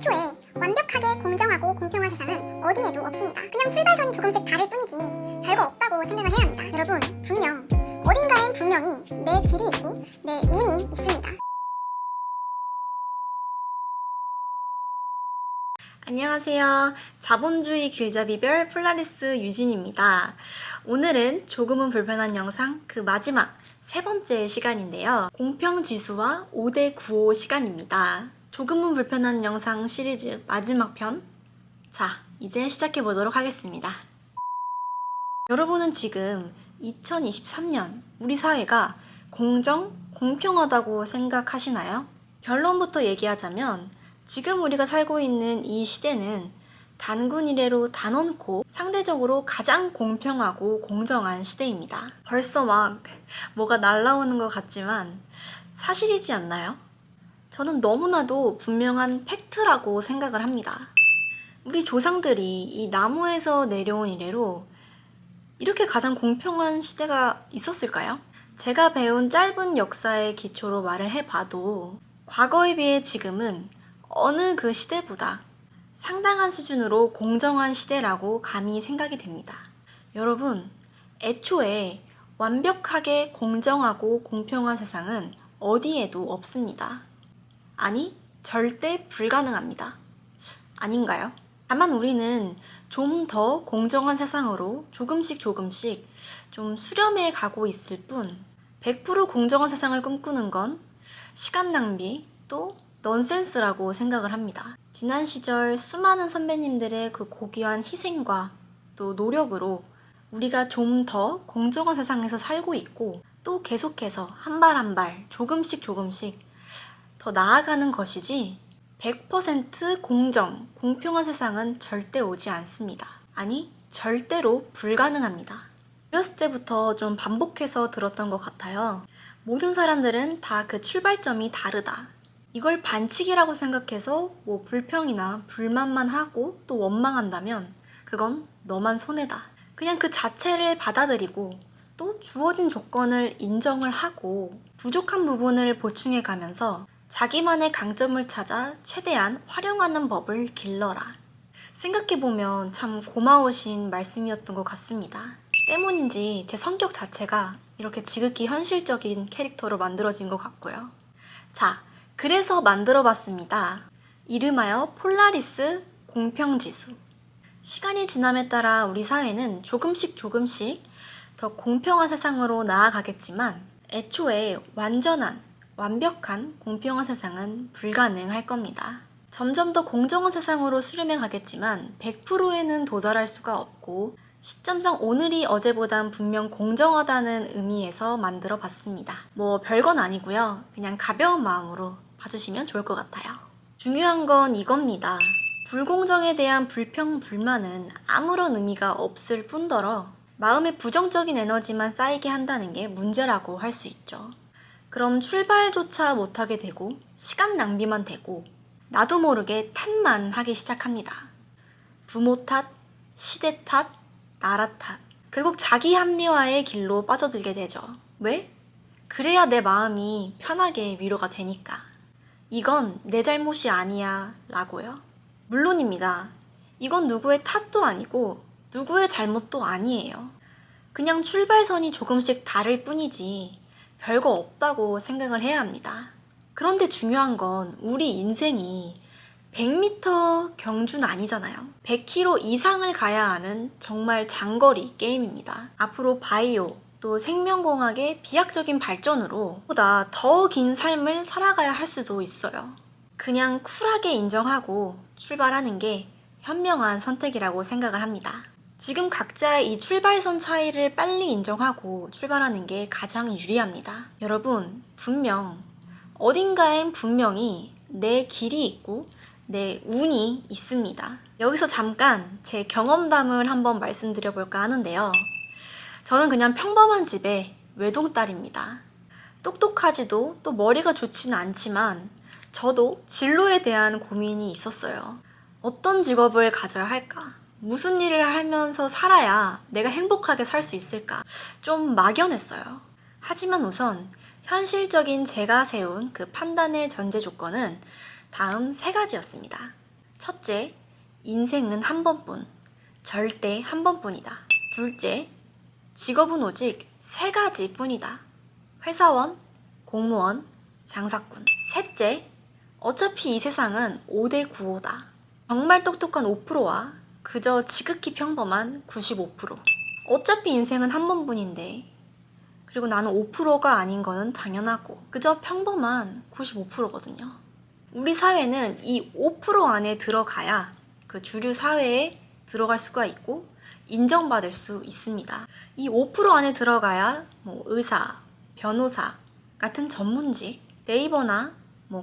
애초에 완벽하게 공정하고 공평한 세상은 어디에도 없습니다. 그냥 출발선이 조금씩 다를 뿐이지 별거 없다고 생각을 해야 합니다. 여러분, 분명 어딘가엔 분명히 내 길이 있고 내 운이 있습니다. 안녕하세요. 자본주의 길잡이별 폴라리스 유진입니다. 오늘은 조금은 불편한 영상 그 마지막 세 번째 시간인데요. 공평지수와 5대95 시간입니다. 조금은 불편한 영상 시리즈 마지막 편. 자, 이제 시작해 보도록 하겠습니다. 여러분은 지금 2023년 우리 사회가 공평하다고 생각하시나요? 결론부터 얘기하자면 지금 우리가 살고 있는 이 시대는 단군 이래로 단언코 상대적으로 가장 공평하고 공정한 시대입니다. 벌써 막 뭐가 날라오는 것 같지만 사실이지 않나요? 저는 너무나도 분명한 팩트라고 생각을 합니다. 우리 조상들이 이 나무에서 내려온 이래로 이렇게 가장 공평한 시대가 있었을까요? 제가 배운 짧은 역사의 기초로 말을 해봐도 과거에 비해 지금은 어느 그 시대보다 상당한 수준으로 공정한 시대라고 감히 생각이 됩니다. 여러분, 애초에 완벽하게 공정하고 공평한 세상은 어디에도 없습니다. 아니, 절대 불가능합니다. 아닌가요? 다만 우리는 좀 더 공정한 세상으로 조금씩 좀 수렴해 가고 있을 뿐 100% 공정한 세상을 꿈꾸는 건 시간 낭비 또 넌센스라고 생각을 합니다. 지난 시절 수많은 선배님들의 그 고귀한 희생과 또 노력으로 우리가 좀 더 공정한 세상에서 살고 있고 또 계속해서 한 발 한 발 조금씩 더 나아가는 것이지 100% 공평한 세상은 절대 오지 않습니다. 아니, 절대로 불가능합니다. 어렸을 때부터 좀 반복해서 들었던 것 같아요. 모든 사람들은 다 그 출발점이 다르다. 이걸 반칙이라고 생각해서 뭐 불평이나 불만만 하고 또 원망한다면 그건 너만 손해다. 그냥 그 자체를 받아들이고 또 주어진 조건을 인정을 하고 부족한 부분을 보충해 가면서 자기만의 강점을 찾아 최대한 활용하는 법을 길러라. 생각해보면 참 고마우신 말씀이었던 것 같습니다. 때문인지 제 성격 자체가 이렇게 지극히 현실적인 캐릭터로 만들어진 것 같고요. 자, 그래서 만들어봤습니다. 이름하여 폴라리스 공평지수. 시간이 지남에 따라 우리 사회는 조금씩 더 공평한 세상으로 나아가겠지만 애초에 완벽한 공평한 세상은 불가능할 겁니다. 점점 더 공정한 세상으로 수렴해 가겠지만 100%에는 도달할 수가 없고 시점상 오늘이 어제보단 분명 공정하다는 의미에서 만들어 봤습니다. 뭐 별건 아니고요. 그냥 가벼운 마음으로 봐주시면 좋을 것 같아요. 중요한 건 이겁니다. 불공정에 대한 불평, 불만은 아무런 의미가 없을 뿐더러 마음에 부정적인 에너지만 쌓이게 한다는 게 문제라고 할 수 있죠. 그럼 출발조차 못하게 되고 시간 낭비만 되고 나도 모르게 탓만 하기 시작합니다. 부모 탓, 시대 탓, 나라 탓. 결국 자기 합리화의 길로 빠져들게 되죠. 왜? 그래야 내 마음이 편하게 위로가 되니까. 이건 내 잘못이 아니야 라고요. 물론입니다. 이건 누구의 탓도 아니고 누구의 잘못도 아니에요. 그냥 출발선이 조금씩 다를 뿐이지 별거 없다고 생각을 해야 합니다. 그런데 중요한 건 우리 인생이 100m 경주는 아니잖아요. 100km 이상을 가야 하는 정말 장거리 게임입니다. 앞으로 바이오 또 생명공학의 비약적인 발전으로 보다 더 긴 삶을 살아가야 할 수도 있어요. 그냥 쿨하게 인정하고 출발하는 게 현명한 선택이라고 생각을 합니다. 지금 각자의 이 출발선 차이를 빨리 인정하고 출발하는 게 가장 유리합니다. 여러분, 어딘가엔 분명히 내 길이 있고 내 운이 있습니다. 여기서 잠깐 제 경험담을 한번 말씀드려 볼까 하는데요. 저는 그냥 평범한 집의 외동딸입니다. 똑똑하지도 또 머리가 좋지는 않지만 저도 진로에 대한 고민이 있었어요. 어떤 직업을 가져야 할까? 무슨 일을 하면서 살아야 내가 행복하게 살 수 있을까? 좀 막연했어요. 하지만 우선 현실적인 제가 세운 그 판단의 전제 조건은 다음 세 가지였습니다. 첫째, 인생은 한 번뿐, 절대 한 번뿐이다. 둘째, 직업은 오직 세 가지뿐이다. 회사원, 공무원, 장사꾼. 셋째, 어차피 이 세상은 5대 95다. 정말 똑똑한 5%와 그저 지극히 평범한 95%. 어차피 인생은 한 번뿐인데, 그리고 나는 5%가 아닌 거는 당연하고 그저 평범한 95%거든요. 우리 사회는 이 5% 안에 들어가야 그 주류 사회에 들어갈 수가 있고 인정받을 수 있습니다. 이 5% 안에 들어가야 의사, 변호사 같은 전문직, 네이버나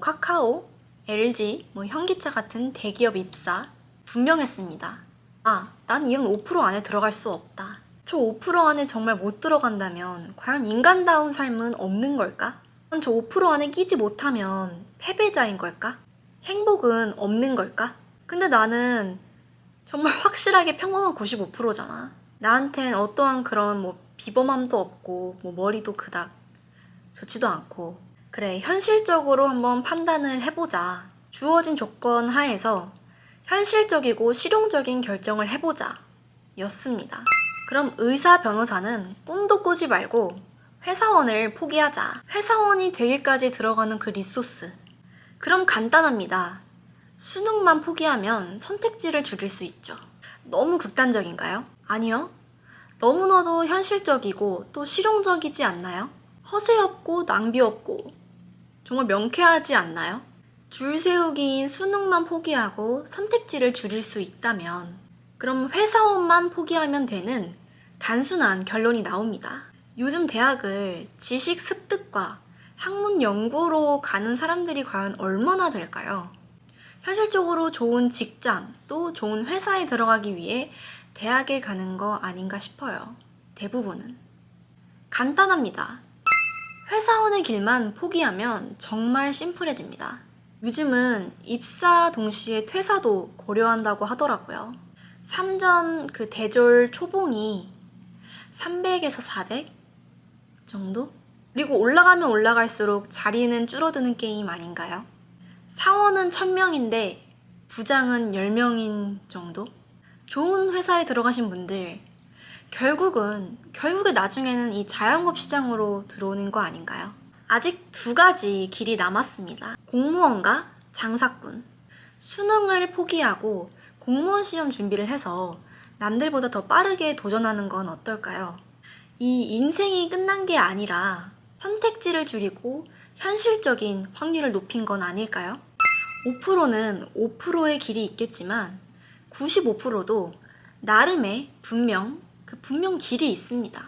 카카오, LG, 현기차 같은 대기업 입사 분명했습니다. 난 이런 5% 안에 들어갈 수 없다. 저 5% 안에 정말 못 들어간다면 과연 인간다운 삶은 없는 걸까? 저 5% 안에 끼지 못하면 패배자인 걸까? 행복은 없는 걸까? 근데 나는 정말 확실하게 평범한 95%잖아. 나한텐 어떠한 그런 비범함도 없고 머리도 그닥 좋지도 않고. 그래, 현실적으로 한번 판단을 해보자. 주어진 조건 하에서 현실적이고 실용적인 결정을 해보자 였습니다. 그럼 의사, 변호사는 꿈도 꾸지 말고 회사원을 포기하자. 회사원이 되기까지 들어가는 그 리소스. 그럼 간단합니다. 수능만 포기하면 선택지를 줄일 수 있죠. 너무 극단적인가요? 아니요. 너무나도 현실적이고 또 실용적이지 않나요? 허세 없고 낭비 없고 정말 명쾌하지 않나요? 줄 세우기인 수능만 포기하고 선택지를 줄일 수 있다면 그럼 회사원만 포기하면 되는 단순한 결론이 나옵니다. 요즘 대학을 지식 습득과 학문 연구로 가는 사람들이 과연 얼마나 될까요? 현실적으로 좋은 직장, 또 좋은 회사에 들어가기 위해 대학에 가는 거 아닌가 싶어요. 대부분은. 간단합니다. 회사원의 길만 포기하면 정말 심플해집니다. 요즘은 입사 동시에 퇴사도 고려한다고 하더라고요. 3전 그 대졸 초봉이 300에서 400 정도? 그리고 올라가면 올라갈수록 자리는 줄어드는 게임 아닌가요? 사원은 1000명인데 부장은 10명인 정도? 좋은 회사에 들어가신 분들 결국에 나중에는 이 자영업 시장으로 들어오는 거 아닌가요? 아직 두 가지 길이 남았습니다. 공무원과 장사꾼. 수능을 포기하고 공무원 시험 준비를 해서 남들보다 더 빠르게 도전하는 건 어떨까요? 이 인생이 끝난 게 아니라 선택지를 줄이고 현실적인 확률을 높인 건 아닐까요? 5%는 5%의 길이 있겠지만 95%도 나름의 분명 길이 있습니다.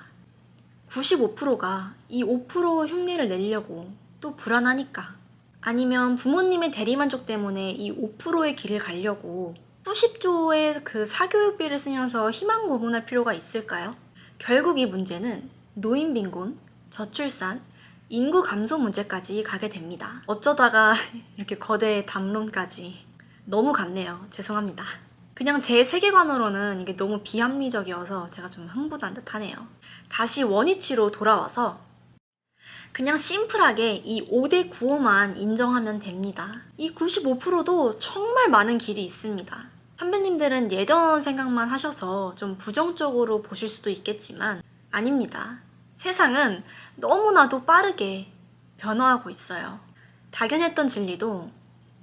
95%가 이 5% 흉내를 내려고 또 불안하니까, 아니면 부모님의 대리만족 때문에 이 5%의 길을 가려고 수십조의 그 사교육비를 쓰면서 희망 고문할 필요가 있을까요? 결국 이 문제는 노인 빈곤, 저출산, 인구 감소 문제까지 가게 됩니다. 어쩌다가 이렇게 거대 담론까지. 너무 갔네요. 죄송합니다. 그냥 제 세계관으로는 이게 너무 비합리적이어서 제가 좀 흥분한 듯 하네요. 다시 원위치로 돌아와서 그냥 심플하게 이 5대 95만 인정하면 됩니다. 이 95%도 정말 많은 길이 있습니다. 선배님들은 예전 생각만 하셔서 좀 부정적으로 보실 수도 있겠지만 아닙니다. 세상은 너무나도 빠르게 변화하고 있어요. 당연했던 진리도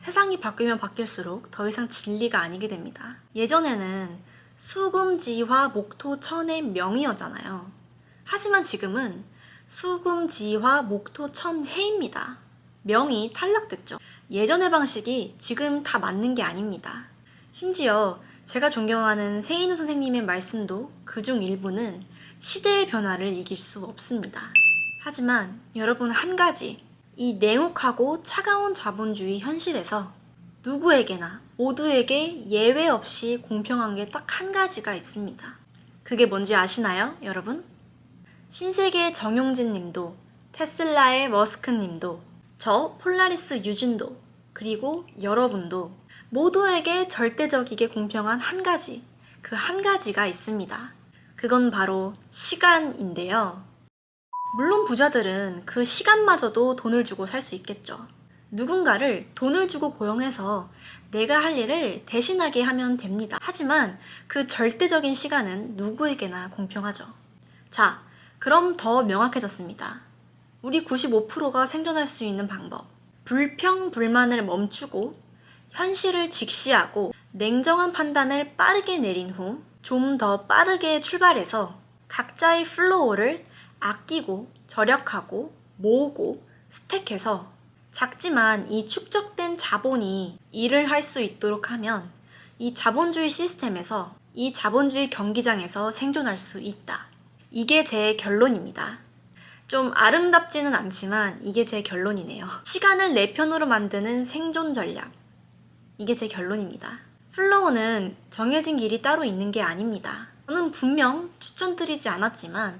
세상이 바뀌면 바뀔수록 더 이상 진리가 아니게 됩니다. 예전에는 수금지화 목토천의 명이었잖아요. 하지만 지금은 수금지화 목토천해입니다. 명이 탈락됐죠. 예전의 방식이 지금 다 맞는 게 아닙니다. 심지어 제가 존경하는 세인우 선생님의 말씀도 그중 일부는 시대의 변화를 이길 수 없습니다. 하지만 여러분, 한 가지, 이 냉혹하고 차가운 자본주의 현실에서 누구에게나 모두에게 예외 없이 공평한 게 딱 한 가지가 있습니다. 그게 뭔지 아시나요, 여러분? 신세계의 정용진 님도, 테슬라의 머스크 님도, 저 폴라리스 유진도, 그리고 여러분도 모두에게 절대적이게 공평한 한 가지, 그 한 가지가 있습니다. 그건 바로 시간인데요. 물론 부자들은 그 시간마저도 돈을 주고 살 수 있겠죠. 누군가를 돈을 주고 고용해서 내가 할 일을 대신하게 하면 됩니다. 하지만 그 절대적인 시간은 누구에게나 공평하죠. 자, 그럼 더 명확해졌습니다. 우리 95%가 생존할 수 있는 방법. 불평, 불만을 멈추고 현실을 직시하고 냉정한 판단을 빠르게 내린 후 좀 더 빠르게 출발해서 각자의 플로우를 아끼고 절약하고 모으고 스택해서 작지만 이 축적된 자본이 일을 할 수 있도록 하면 이 자본주의 시스템에서 이 자본주의 경기장에서 생존할 수 있다. 이게 제 결론입니다. 좀 아름답지는 않지만 이게 제 결론이네요. 시간을 내 편으로 만드는 생존 전략. 이게 제 결론입니다. 플로우는 정해진 길이 따로 있는 게 아닙니다. 저는 분명 추천드리지 않았지만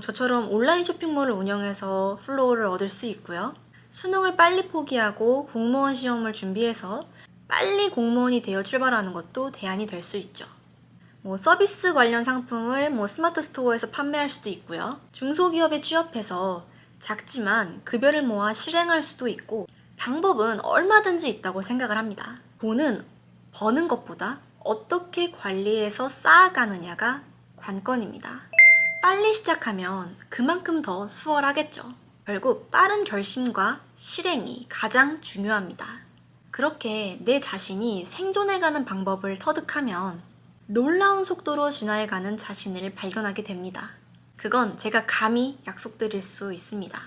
저처럼 온라인 쇼핑몰을 운영해서 플로우를 얻을 수 있고요. 수능을 빨리 포기하고 공무원 시험을 준비해서 빨리 공무원이 되어 출발하는 것도 대안이 될 수 있죠. 서비스 관련 상품을 스마트 스토어에서 판매할 수도 있고요. 중소기업에 취업해서 작지만 급여를 모아 실행할 수도 있고 방법은 얼마든지 있다고 생각을 합니다. 돈은 버는 것보다 어떻게 관리해서 쌓아가느냐가 관건입니다. 빨리 시작하면 그만큼 더 수월하겠죠. 결국 빠른 결심과 실행이 가장 중요합니다. 그렇게 내 자신이 생존해가는 방법을 터득하면 놀라운 속도로 진화해가는 자신을 발견하게 됩니다. 그건 제가 감히 약속드릴 수 있습니다.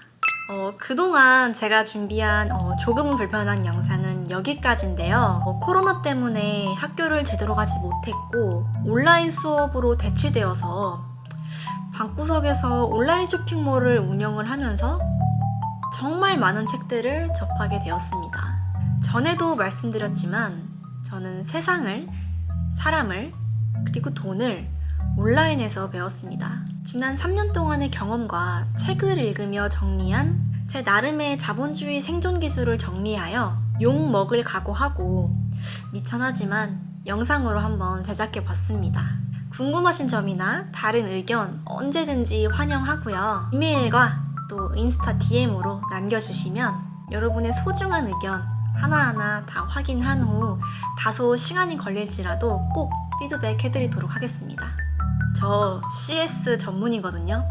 그동안 제가 준비한 조금은 불편한 영상은 여기까지인데요. 코로나 때문에 학교를 제대로 가지 못했고 온라인 수업으로 대체되어서 방구석에서 온라인 쇼핑몰을 운영을 하면서 정말 많은 책들을 접하게 되었습니다. 전에도 말씀드렸지만 저는 세상을, 사람을, 그리고 돈을 온라인에서 배웠습니다. 지난 3년 동안의 경험과 책을 읽으며 정리한 제 나름의 자본주의 생존 기술을 정리하여 욕 먹을 각오하고 미천하지만 영상으로 한번 제작해 봤습니다. 궁금하신 점이나 다른 의견 언제든지 환영하고요. 이메일과 또 인스타 DM으로 남겨주시면 여러분의 소중한 의견 하나하나 다 확인한 후 다소 시간이 걸릴지라도 꼭 피드백 해드리도록 하겠습니다. 저 CS 전문이거든요.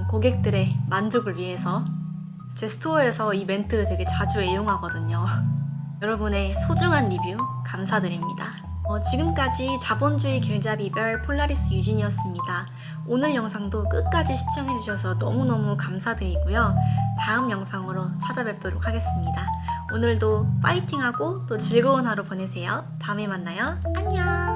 고객들의 만족을 위해서 제 스토어에서 이 멘트 되게 자주 애용하거든요. 여러분의 소중한 리뷰 감사드립니다. 지금까지 자본주의 길잡이별 폴라리스 유진이었습니다. 오늘 영상도 끝까지 시청해주셔서 너무너무 감사드리고요. 다음 영상으로 찾아뵙도록 하겠습니다. 오늘도 파이팅하고 또 즐거운 하루 보내세요. 다음에 만나요. 안녕!